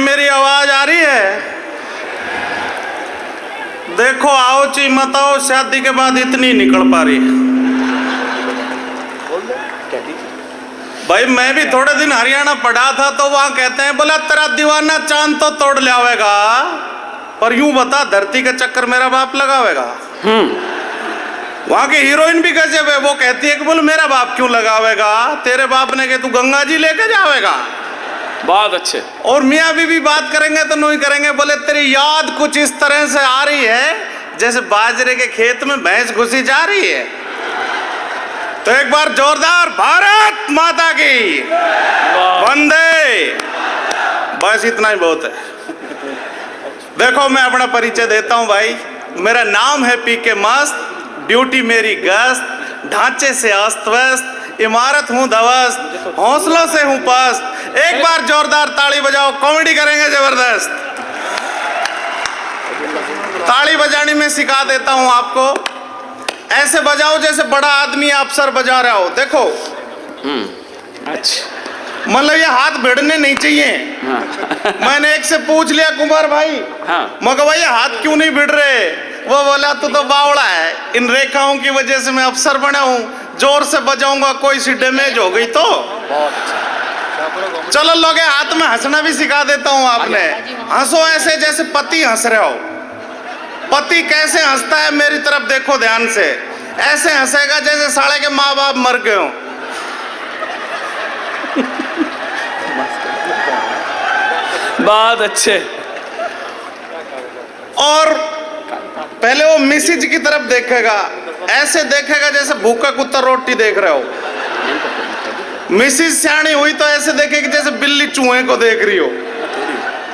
मेरी आवाज आ रही है? देखो आओ ची मत आओ, शादी के बाद इतनी निकल पा रही। भाई मैं भी थोड़े दिन हरियाणा पढ़ा था तो वहां कहते हैं बोला तेरा दीवाना चांद तो तोड़ लावेगा, पर यूं बता धरती का चक्कर मेरा बाप लगावेगा। वहां की हीरोइन भी गजब है, वो कहती है कि बोल मेरा बाप क्यों लगावेगा, तेरे बाप ने के तू गंगा जी लेके जावेगा। बहुत अच्छे। और मियाँ बीवी बात करेंगे तो नहीं करेंगे, बोले तेरी याद कुछ इस तरह से आ रही है जैसे बाजरे के खेत में भैंस घुसी जा रही है। तो एक बार जोरदार भारत माता की वंदे। बस इतना ही बहुत है। देखो मैं अपना परिचय देता हूं भाई, मेरा नाम है पीके मस्त, ड्यूटी मेरी गश्त, ढांचे से अस्त व्यस्त, इमारत हूं ध्वस्त, हौसलों से हूं पस्त। एक बार जोरदार ताली बजाओ, कॉमेडी करेंगे जबरदस्त। ताली बजानी में सिखा देता हूं आपको, ऐसे बजाओ जैसे बड़ा आदमी अफसर बजा रहा हो। देखो अच्छा, मतलब ये हाथ भिड़ने नहीं चाहिए। हाँ। मैंने एक से पूछ लिया कुमार भाई, हाँ। मगर भाई हाथ क्यों नहीं भिड़ रहे? वो बोला तू तो बावड़ा है, इन रेखाओं की वजह से मैं अफसर बना हूं, जोर से बजाऊंगा कोई सी डैमेज हो गई तो। चलो लोगे हाथ में हंसना भी सिखा देता हूं आपने। हंसो ऐसे जैसे पति हंस रहे हो। पति कैसे हंसता है मेरी तरफ देखो ध्यान से, ऐसे हंसेगा जैसे साले के माँ बाप मर गए हो। बहुत अच्छे। और पहले वो मिसिज की तरफ देखेगा, ऐसे देखेगा जैसे भूखा कुत्ता रोटी देख रहे हो। मिसिज सियाणी हुई तो ऐसे देखेगी जैसे बिल्ली चूहे को देख रही हो।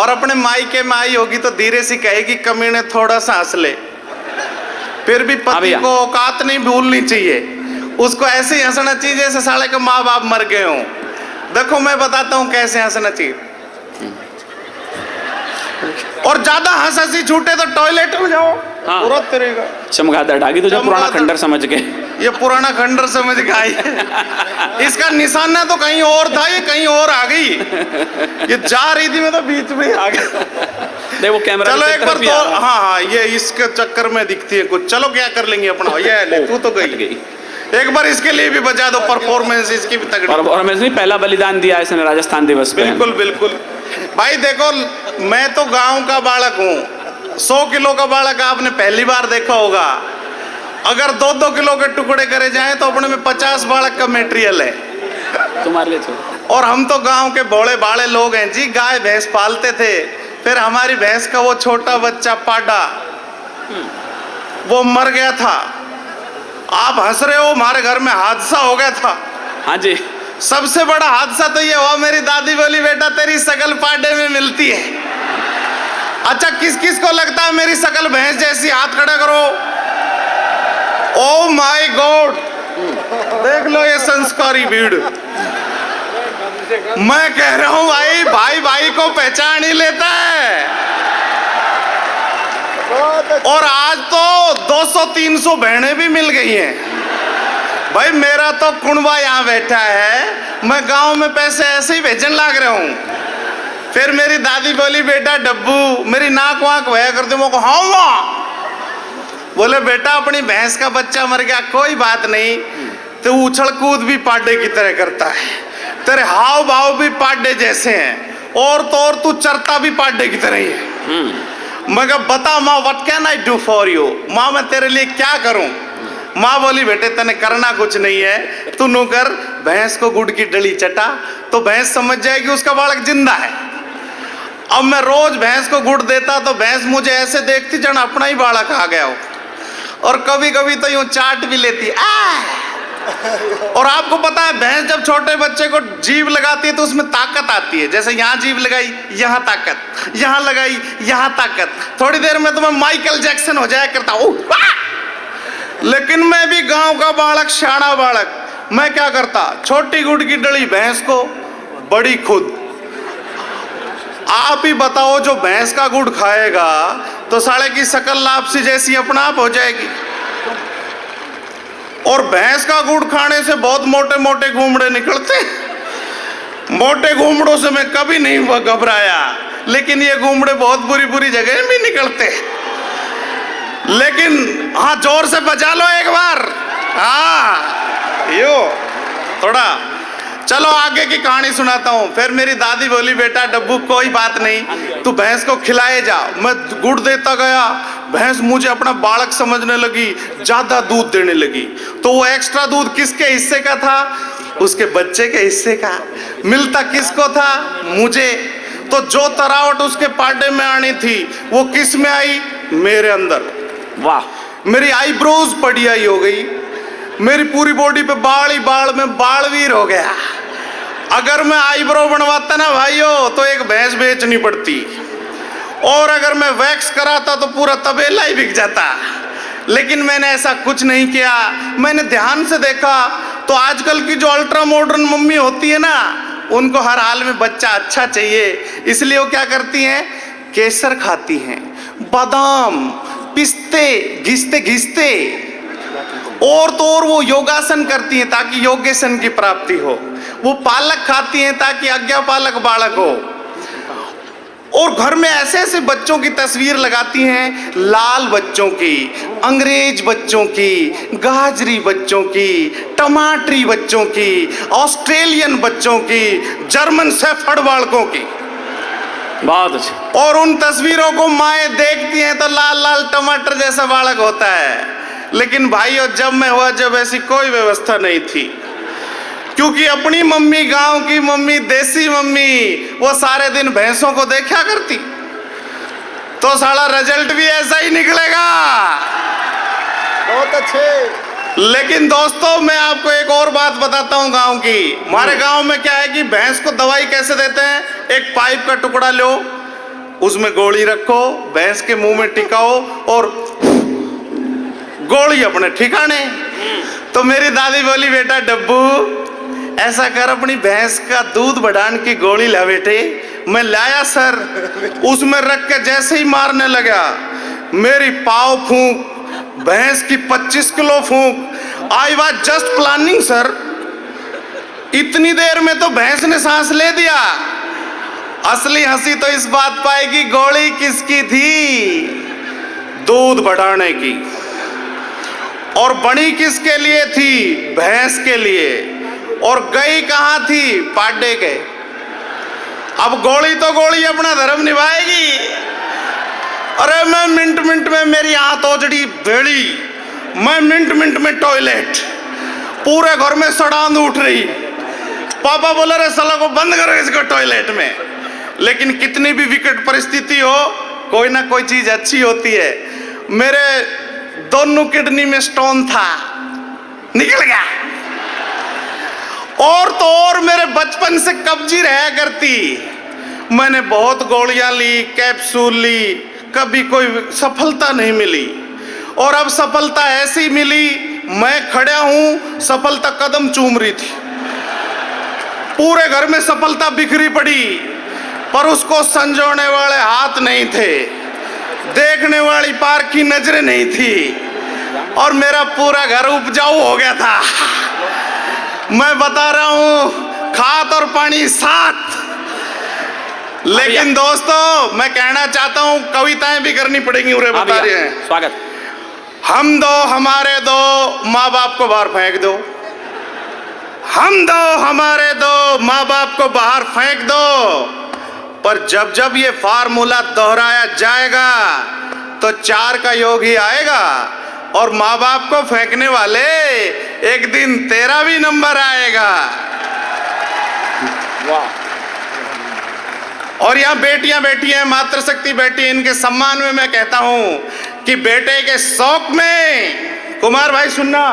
और अपने मायके में आई होगी तो धीरे से कहेगी कमीने थोड़ा सा हंस ले। फिर भी पति को औकात नहीं भूलनी चाहिए, उसको ऐसे ही हंसना चाहिए जैसे साले के माँ बाप मर गए हों। देखो मैं बताता हूँ कैसे हंसना चाहिए। और ज्यादा हंस हंसी छूटे तो टॉयलेट में जाओ। हाँ। तुरंत तेरेगा चमगादड़ डागी तो जो पुराना खंडर समझ के, ये पुराना खंडर समझ के आई है। इसका निशाना तो कहीं और था, ये कहीं और आ गई। ये जा रही थी मैं तो बीच में ही आ गया। देखो कैमरा। चलो एक बार तो हाँ, ये इसके चक्कर में दिखती है कुछ। चलो क्या कर लेंगे अपना, ये ले तू तो गई। एक बार इसके लिए भी बजा दो, परफॉर्मेंस इसकी भी तगड़ी। परफॉर्मेंस नहीं, पहला बलिदान दिया इसने राजस्थान दिवस पे। बिल्कुल बिल्कुल भाई। देखो मैं तो गांव का बालक हूँ, 100 किलो का बालक आपने पहली बार देखा होगा। अगर 2-2 किलो के टुकड़े करे जाएं तो अपने में 50 बालक का मेटेरियल है तुम्हारे लिए। और हम तो गांव के भोले भाले लोग हैं जी। गाय भैंस पालते थे, फिर हमारी भैंस का वो छोटा बच्चा पाडा वो मर गया था। आप हंस रहे हो, हमारे घर में हादसा हो गया था। हाँ जी। सबसे बड़ा हादसा तो ये हुआ, मेरी दादी बोली बेटा तेरी शकल पाडे में मिलती है। अच्छा किस किस को लगता है मेरी शकल भैंस जैसी? हाथ खड़ा करो। ओ माय गॉड, देख लो ये संस्कारी भीड़। मैं कह रहा हूं भाई, भाई भाई को पहचान ही लेता है। और आज तो 200-300 बहनें भी मिल गई हैं। भाई मेरा तो कुंबा यहाँ बैठा है, मैं गांव में पैसे ऐसे ही भेजने लग रहा हूँ। फिर मेरी दादी बोली बेटा डब्बू, मेरी नाक वाक वह कर दे। मैं हाँ वाँ बोले बेटा अपनी भैंस का बच्चा मर गया, कोई बात नहीं, तो उछल कूद भी पाडे की तरह करता है, तेरे हाव भाव भी पाडे जैसे हैं, और तो और तू चरता भी पाडे की तरह ही है। मगर बता माँ what can I do for you, माँ मैं तेरे लिए क्या करूं? माँ बोली बेटे तने करना कुछ नहीं है, तू नु कर भैंस को गुड़ की डली चटा तो भैंस समझ जाएगी उसका बालक जिंदा है। अब मैं रोज भैंस को गुड़ देता तो भैंस मुझे ऐसे देखती जन अपना ही बालक आ गया हो, और कभी कभी तो यूं चाट भी लेती। और आपको पता है भैंस जब छोटे बच्चे को जीभ लगाती है तो उसमें ताकत आती है। जैसे यहाँ जीभ लगाई यहाँ ताकत, यहाँ लगाई यहाँ ताकत, थोड़ी देर में तो मैं माइकल जैक्सन हो जाया करता हूँ। लेकिन मैं भी गांव का बालक, शाना बालक, मैं क्या करता, छोटी गुड़ की डली भैंस को, बड़ी खुद। आप ही बताओ जो भैंस का गुड़ खाएगा तो साले की शकल लापसी जैसी अपना आप हो जाएगी। और भैंस का गुड़ खाने से बहुत मोटे मोटे घूमड़े निकलते। मोटे घूमड़ों से मैं कभी नहीं घबराया। लेकिन ये घूमड़े बहुत बुरी बुरी जगह भी निकलते। लेकिन हाँ, जोर से बजा लो एक बार। हाँ, यो थोड़ा। चलो आगे की कहानी सुनाता हूँ। फिर मेरी दादी बोली, बेटा डब्बू कोई बात नहीं, तू भैंस को खिलाए जा। मैं गुड़ देता गया, भैंस मुझे अपना बालक समझने लगी, ज्यादा दूध देने लगी। तो वो एक्स्ट्रा दूध किसके हिस्से का था? उसके बच्चे के हिस्से का। मिलता किसको था? मुझे। तो जो तरावट उसके पार्टे में आनी थी वो किस में आई? मेरे अंदर। वाह। मेरी आईब्रोज बढ़ियाई हो गई, मेरी पूरी बॉडी पे बाल ही बाल में बालवीर हो गया। अगर मैं आईब्रो बनवाता ना भाइयों तो एक भैंस बेचनी पड़ती, और अगर मैं वैक्स कराता तो पूरा तबेला ही बिक जाता। लेकिन मैंने ऐसा कुछ नहीं किया। मैंने ध्यान से देखा तो आजकल की जो अल्ट्रा मॉडर्न मम्मी होती है ना, उनको हर हाल में बच्चा अच्छा चाहिए, इसलिए वो क्या करती हैं? केसर खाती हैं, बादाम, पिस्ते घिसते घिसते, और तो और वो योगासन करती हैं ताकि योगेशन की प्राप्ति हो। वो पालक खाती हैं ताकि आज्ञा पालक बालक हो। और घर में ऐसे ऐसे बच्चों की तस्वीर लगाती हैं, लाल बच्चों की, अंग्रेज बच्चों की, गाजरी बच्चों की, टमाटरी बच्चों की, ऑस्ट्रेलियन बच्चों की, जर्मन शेफर्ड बालकों की। बहुत अच्छा। और उन तस्वीरों को माएं देखती हैं तो लाल लाल टमाटर जैसा बालक होता है। लेकिन भाइयों, जब मैं हुआ जब ऐसी कोई व्यवस्था नहीं थी, क्योंकि अपनी मम्मी, गांव की मम्मी, देसी मम्मी, वो सारे दिन भैंसों को देखा करती, तो साला रिजल्ट भी ऐसा ही निकलेगा। बहुत अच्छे। लेकिन दोस्तों, मैं आपको एक और बात बताता हूँ गांव की। हमारे गांव में क्या है कि भैंस को दवाई कैसे देते हैं? एक पाइप का टुकड़ा लो, उसमें गोली रखो, भैंस के मुंह में टिकाओ और गोली अपने ठिकाने। तो मेरी दादी बोली, बेटा डब्बू ऐसा कर, अपनी भैंस का दूध बढ़ाने की गोली ला बेटे। मैं लाया सर, उसमें रख के जैसे ही मारने लगा, मेरी पाव फूंक, भैंस की 25 किलो फूंक। I was just planning sir, इतनी देर में तो भैंस ने सांस ले दिया। असली हंसी तो इस बात पाएगी, गोली किसकी थी? दूध बढ़ाने की। और बड़ी किसके लिए थी? भैंस के लिए। और गई कहां थी? पाडे के। अब गोली तो गोली अपना धर्म निभाएगी। अरे मैं मिनट मिनट में मेरी हाथ ओजड़ी भेड़ी, मैं मिनट मिनट में टॉयलेट, पूरे घर में सड़ांध उठ रही। पापा बोले, रे साला को बंद करो इसको टॉयलेट में। लेकिन कितनी भी विकट परिस्थिति हो, कोई ना कोई चीज अच्छी होती है। मेरे दोनों किडनी में स्टोन था, निकल गया। और तो और मेरे बचपन से कब्जी रहा करती। मैंने बहुत गोलियां ली, कैप्सूल ली, कभी कोई सफलता नहीं मिली। और अब सफलता ऐसी मिली, मैं खड़ा हूं, सफलता कदम चूम रही थी। पूरे घर में सफलता बिखरी पड़ी, पर उसको संजोने वाले हाथ नहीं थे, देखने वाली पार की नजरें नहीं थी, और मेरा पूरा घर उपजाऊ हो गया था। मैं बता रहा हूं, खाद और पानी साथ। लेकिन दोस्तों, मैं कहना चाहता हूं, कविताएं भी करनी पड़ेंगी, उन्हें बता रहे हैं। स्वागत। हम दो हमारे दो, माँ बाप को बाहर फेंक दो। हम दो हमारे दो, माँ बाप को बाहर फेंक दो। पर जब जब ये फार्मूला दोहराया जाएगा तो 4 का योग ही आएगा, और माँ बाप को फेंकने वाले एक दिन तेरा भी नंबर आएगा। वाह। और यहाँ बेटियां बैठी हैं, मातृशक्ति बैठी है, इनके सम्मान में मैं कहता हूं कि बेटे के शौक में, कुमार भाई सुनना,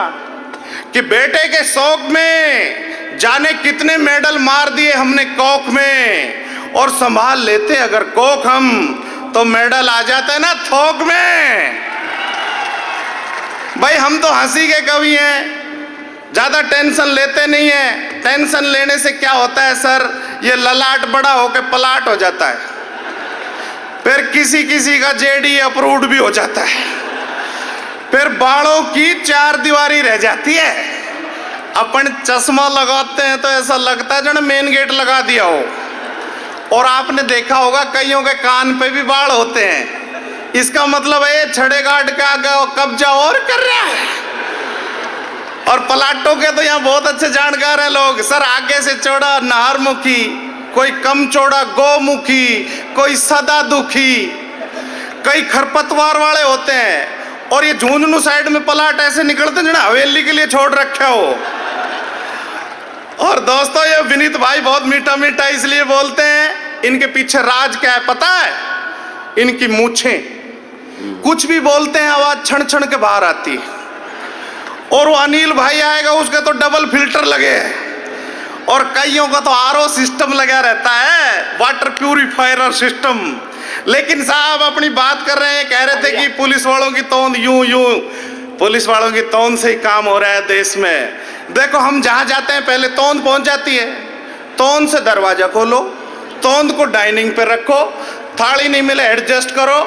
कि बेटे के शौक में जाने कितने मेडल मार दिए हमने कोक में, और संभाल लेते अगर कोक हम, तो मेडल आ जाते ना थोक में। भाई हम तो हंसी के कवि हैं, ज्यादा टेंशन लेते नहीं है। टेंशन लेने से क्या होता है सर? ये ललाट बड़ा होकर पलाट हो जाता है, फिर किसी किसी का जेडी अप्रूव्ड भी हो जाता है, फिर बालों की 4 दीवारी रह जाती है। अपन चश्मा लगाते हैं तो ऐसा लगता है जन मेन गेट लगा दिया हो। और आपने देखा होगा कईयों के कान पे भी बाल होते हैं। इसका मतलब है छड़े गार्ड का कब्जा और कर रहा है। और प्लाटों के तो यहाँ बहुत अच्छे जानकार हैं लोग। सर आगे से चौड़ा नाहरमुखी, कोई कम चौड़ा गौमुखी, कोई सदा दुखी, कई खरपतवार वाले होते हैं। और ये झुंझुनू साइड में प्लाट ऐसे निकलते हैं जो हवेली के लिए छोड़ रखे हो। और दोस्तों ये विनीत भाई बहुत मीठा मीठा इसलिए बोलते हैं, इनके पीछे राज क्या है पता है? इनकी मूछें। कुछ भी बोलते हैं आवाज क्षण क्षण के बाहर आती है। और वो अनिल भाई आएगा उसके तो डबल फिल्टर लगे हैं। और कईयों का तो आरओ सिस्टम लगा रहता है, वाटर प्यूरिफायर सिस्टम। लेकिन साहब अपनी बात कर रहे हैं, कह रहे थे कि पुलिस वालों की तोंद यूं यूं, पुलिस वालों की तोंद से ही काम हो रहा है देश में। देखो हम जहां जाते हैं पहले तोंद पहुंच जाती है, तोंद से दरवाजा खोलो, तोंद को डाइनिंग पे रखो, थाली नहीं मिले एडजस्ट करो,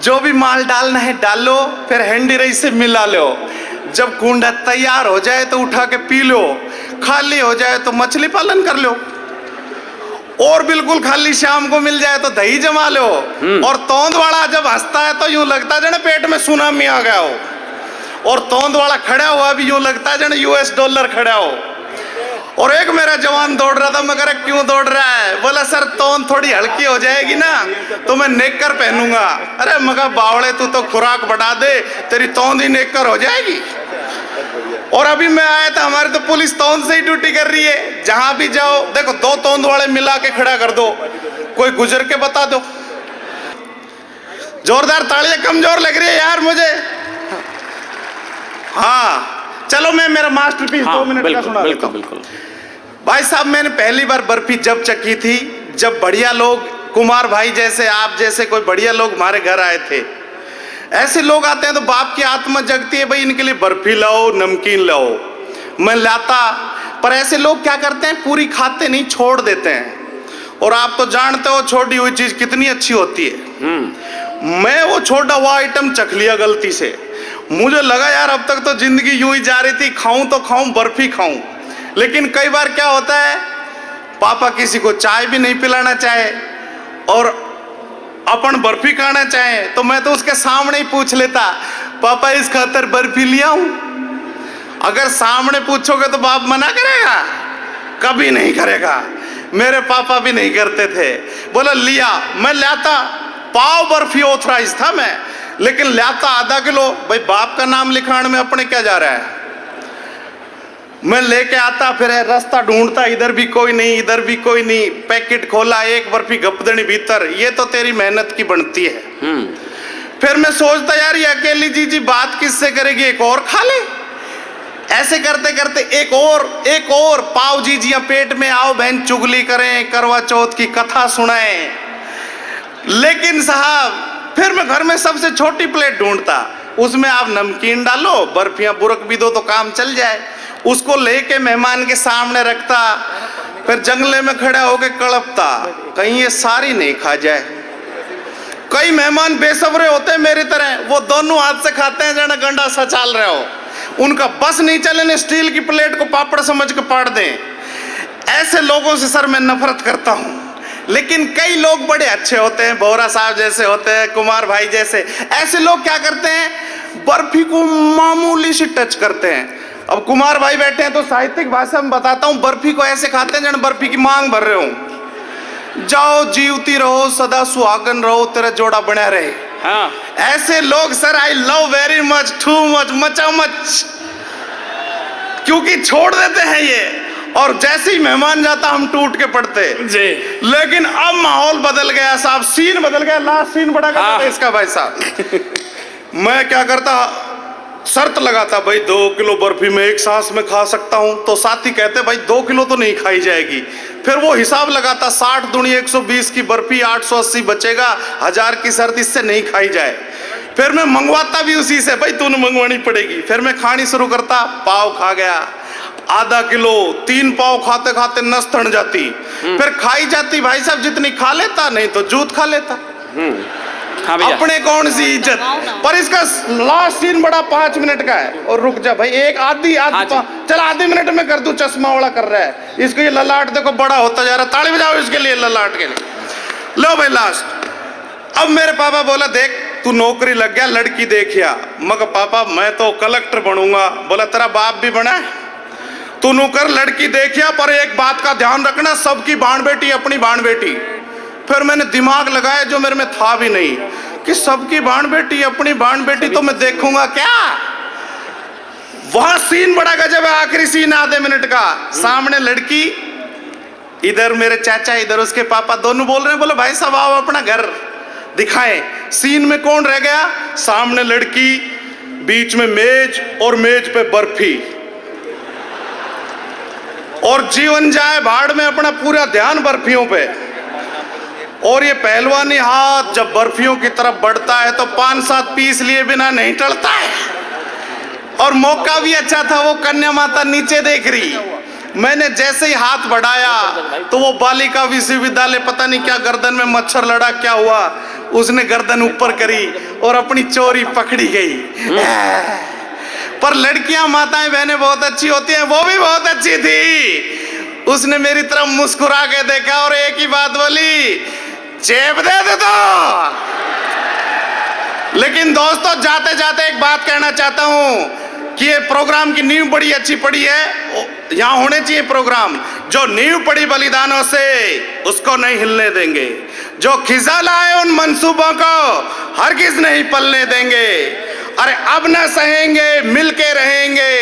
जो भी माल डालना है डालो, फिर हैंडी रही से मिला लो। जब कुंडा तैयार हो जाए तो उठा के पी लो, खाली हो जाए तो मछली पालन कर लो, और बिल्कुल खाली शाम को मिल जाए तो दही जमा लो। और तोंद वाला जब हंसता है तो यूं लगता है जने पेट में सुनामी आ गया हो। और तोंद वाला खड़ा हुआ भी यूं लगता है जने यूएस डॉलर खड़ा हो। और एक मेरा जवान दौड़ रहा था, मैं कह रहा क्यों दौड़ रहा है? बोला सर तोंद थोड़ी हल्की हो जाएगी ना तो मैं नेकर पहनूंगा। अरे मगर बावड़े तू तो खुराक बढ़ा दे, तेरी तोंद ही नेकर हो जाएगी। और अभी मैं आया था, हमारी तो पुलिस तोंद से ही ड्यूटी कर रही है। जहां भी जाओ देखो दो तोंद वाले मिला के खड़ा कर दो, कोई गुजर के बता दो। जोरदार तालियां कमजोर लग रही है यार मुझे। हाँ चलो मैं मेरा मास्टरपीस 2 मिनट का सुना देता हूं। भाई साहब मैंने पहली बार बर्फी जब चखी थी जब बढ़िया लोग, कुमार भाई जैसे, आप जैसे कोई बढ़िया लोग हमारे घर आए थे। ऐसे लोग आते हैं तो बाप की आत्मा जगती है, भाई इनके लिए बर्फी लाओ, नमकीन लाओ। मैं लाता, पर ऐसे लोग क्या करते हैं पूरी खाते नहीं, छोड़ देते हैं। और आप तो जानते हो छोड़ी हुई चीज कितनी अच्छी होती है। मैं वो छोटा हुआ आइटम चख लिया गलती से। मुझे लगा यार अब तक तो जिंदगी यूं ही जा रही थी, खाऊं तो खाऊं, बर्फी खाऊं। लेकिन कई बार क्या होता है, पापा किसी को चाय भी नहीं पिलाना चाहे और अपन बर्फी खाना चाहे तो मैं तो उसके सामने ही पूछ लेता, पापा इस खातर बर्फी ले आऊं? अगर सामने पूछोगे तो बाप मना करेगा? कभी नहीं करेगा। मेरे पापा भी नहीं करते थे। बोला लिया, मैं लाता, पाव बर्फी ऑथराइज था मैं, लेकिन लाता आधा किलो। भाई बाप का नाम लिखाने में अपने क्या जा रहा है? मैं लेके आता, फिर रास्ता ढूंढता, इधर भी कोई नहीं, इधर भी कोई नहीं। पैकेट खोला, एक बर्फी गपदनी भीतर, ये तो तेरी मेहनत की बनती है। फिर मैं सोचता यार ये अकेली जीजी बात किससे करेगी, एक और खा ले। ऐसे करते करते एक और पाव जीजियां पेट में, आओ बहन चुगली करें, करवा चौथ की कथा सुनाएं। लेकिन साहब फिर मैं घर में सबसे छोटी प्लेट ढूंढता, उसमें आप नमकीन डालो, बर्फियां बुरक भी दो तो काम चल जाए। उसको लेके मेहमान के सामने रखता, फिर जंगले में खड़ा होके कड़पता कहीं ये सारी नहीं खा जाए। कई मेहमान बेसब्रे होते हैं मेरी तरह, वो दोनों हाथ से खाते हैं जाना गंडा सा चाल रहे हो। उनका बस नहीं चले, स्टील की प्लेट को पापड़ समझ के पाड़ दें। ऐसे लोगों से सर मैं नफरत करता हूं। लेकिन कई लोग बड़े अच्छे होते हैं, बोरा साहब जैसे होते हैं, कुमार भाई जैसे। ऐसे लोग क्या करते हैं, बर्फी को मामूली से टच करते हैं। अब कुमार भाई बैठे हैं तो साहित्यिक भाषा में बताता हूं, बर्फी को ऐसे खाते हैं जन बर्फी की मांग भर रहे हो। जाओ जीवती रहो, सदा सुहागन रहो, तेरा जोड़ा बना रहे। हाँ। ऐसे लोग sir I love very much, too much, मचा मच, क्योंकि छोड़ देते हैं ये। और जैसे ही मेहमान जाता हम टूट के पड़ते जी। लेकिन अब माहौल बदल गया साहब, सीन बदल गया। लास्ट सीन बड़ा करता इसका भाई साहब। मैं क्या करता, शर्त लगाता, भाई 2 किलो बर्फी में एक सांस में खा सकता हूं। तो साथी कहते भाई 2 किलो तो नहीं खाई जाएगी। फिर वो हिसाब लगाता, 60 दूनी 120 की बर्फी, 880 बचेगा, 1000 की शर्त, इससे नहीं खाई जाए। फिर मैं मंगवाता भी उसी से, भाई तूने मंगवानी पड़ेगी। फिर मैं खानी शुरू करता, पाव खा गया आधा किलो, 3 पाव खाते खाते नस तन जाती। फिर खाई जाती भाई साहब, जितनी खा लेता, नहीं तो जूत खा लेता। हाँ भैया। अपने कौन सी इज्जत। पर इसका लास्ट सीन बड़ा 5 मिनट का है। और रुक जा भाई, एक आधी हाँ जी। चल आधे मिनट में कर दूं। चश्मा वाला कर रहा है, इसको ये ललाट देखो बड़ा होता जा रहा है। ताली बजाओ इसके लिए, ललाट के लिए। लो भाई लास्ट। अब मेरे पापा बोला देख तू नौकरी लग गया, लड़की देखिया। मगर पापा मैं तो कलेक्टर बनूंगा। बोला तेरा बाप भी बना, तू नौकर लड़की देखिया, पर एक बात का ध्यान रखना, सबकी बाण बेटी अपनी बाण बेटी। फिर मैंने दिमाग लगाया जो मेरे में था भी नहीं, कि सबकी बाण बेटी अपनी बाण बेटी तो मैं देखूंगा क्या। वहां सीन बड़ा गजब है, आखिरी सीन आधे मिनट का। सामने लड़की, इधर मेरे चाचा, इधर उसके पापा, दोनों बोल रहे हैं। बोले भाई साहब आओ अपना घर दिखाएं। सीन में कौन रह गया? सामने लड़की, बीच में मेज और मेज पे बर्फी। और जीवन जाए भाड़ में, अपना पूरा ध्यान बर्फियों पे। और ये पहलवानी हाथ जब बर्फियों की तरफ बढ़ता है तो 5-7 पीस लिए बिना नहीं टलता है। और मौका भी अच्छा था, वो कन्या माता नीचे देख रही। मैंने जैसे ही हाथ बढ़ाया तो वो बालिका विश्वविद्यालय, पता नहीं क्या गर्दन में मच्छर लड़ा क्या हुआ, उसने गर्दन ऊपर करी और अपनी चोरी पकड़ी गई। पर लड़कियां माताएं बहनें बहुत अच्छी होती हैं, वो भी बहुत अच्छी थी। उसने मेरी तरफ मुस्कुरा के देखा और एक ही बात बोली, चेप दे दे तो। लेकिन दोस्तों जाते जाते एक बात कहना चाहता हूं कि ये प्रोग्राम की नींव बड़ी अच्छी पड़ी है। यहाँ होने चाहिए प्रोग्राम। जो नींव पड़ी बलिदानों से, उसको नहीं हिलने देंगे। जो खिजा लाए उन मंसूबों को हरगिज नहीं पलने देंगे। अरे अब न सहेंगे, मिलके रहेंगे,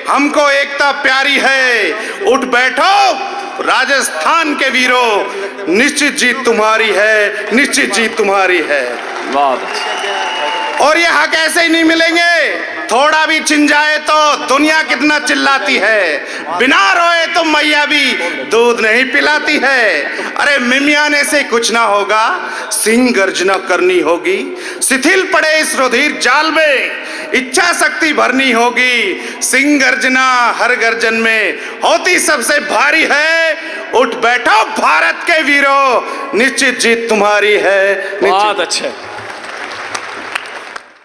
हमको एकता प्यारी है। उठ बैठो राजस्थान के वीरों, निश्चित जीत तुम्हारी है, निश्चित जीत तुम्हारी है। बहुत अच्छा। और ये हक ऐसे ही नहीं मिलेंगे। थोड़ा भी छिन जाए तो दुनिया कितना चिल्लाती है, बिना रोए तो मैया भी दूध नहीं पिलाती है। अरे मिमियाने से कुछ ना होगा, सिंह गर्जना करनी होगी। शिथिल पड़े इस रुधिर जाल में, इच्छा शक्ति भरनी होगी। सिंह गर्जना हर गर्जन में होती सबसे भारी है। उठ बैठो भारत के वीरों, निश्चित जीत तुम्हारी है। बहुत अच्छे।